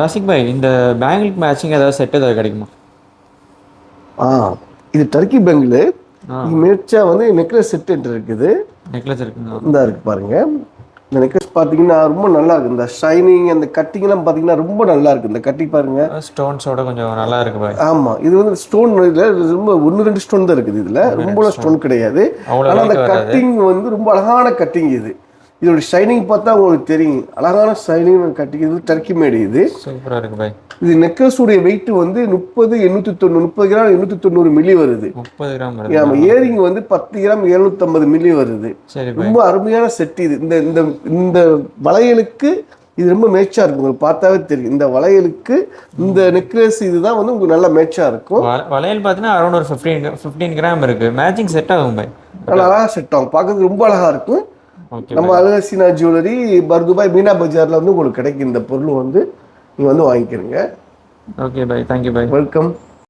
ரசிக் பாய், இந்த பேங்கிளுக்கு மேட்சிங் ஏதாவது செட் ஏதாவது கிடைக்குமா? ஆ இது டர்க்கி பேங்கிள். ஆ, மேட்சா வந்து நெக்லஸ் செட் இருக்குது. நெக்லஸ் இருக்குங்களா? இந்த இருக்கு பாருங்க. இந்த நெக்லஸ் பார்த்தீங்கன்னா ரொம்ப நல்லா இருக்கு. இந்த ஷைனிங் அந்த கட்டிங்லாம் பார்த்தீங்கன்னா ரொம்ப நல்லா இருக்கு. இந்த கட்டி பாருங்க. ஸ்டோன்ஸோட கொஞ்சம் நல்லா இருக்கு பாய். ஆமா, இது வந்து ஸ்டோன் இல்லை, ரொம்ப ஒன்று ரெண்டு ஸ்டோன் தான் இருக்குது. இதுல ரொம்ப ஸ்டோன் கிடையாது. அவ்வளோ ஆனால் அந்த weight வராது. கட்டிங் வந்து ரொம்ப அழகான கட்டிங் இது. இதோட ஷைனிங் பார்த்தா உங்களுக்கு தெரியும், அழகான ஷைனிங் கட்டிங். இது டர்க்கி மேடு. இது சூப்பரா இருக்கு பாய். இது நெக்லஸ் உடைய வெயிட் வந்து 30 கிராம் 890 மில்லி வருது. 30 கிராம் வருது. ஆமா, இயரிங் வந்து 10 கிராம் 750 மில்லி வருது. சரி பாய். ரொம்ப அருமையான செட் இது. இந்த இந்த இந்த வளையலுக்கு இது ரொம்ப மேட்சா இருக்கும். உங்களுக்கு பார்த்தாவே தெரியும், இந்த வளையலுக்கு இந்த நெக்லஸ் இதுதான் வந்து உங்களுக்கு நல்ல மேட்சா இருக்கும். வளையல் பார்த்தீங்கன்னா அரௌண்ட் ஒரு 15 கிராம் இருக்கு. மேட்சிங் செட் ஆகும் பாய். நல்லா அழகா செட் ஆகும், பார்க்கறதுக்கு ரொம்ப அழகா இருக்கும். ஓகே நம்ம அல்ஹசீனா ஜுவல்லரி பர்துபாய் மீனா பஜார்ல வந்து உங்களுக்கு கிடைக்கும். இந்த பொருள் வந்து நீங்க வந்து வாங்கிக்கிறீங்க. Okay bye, thank you bye. Welcome.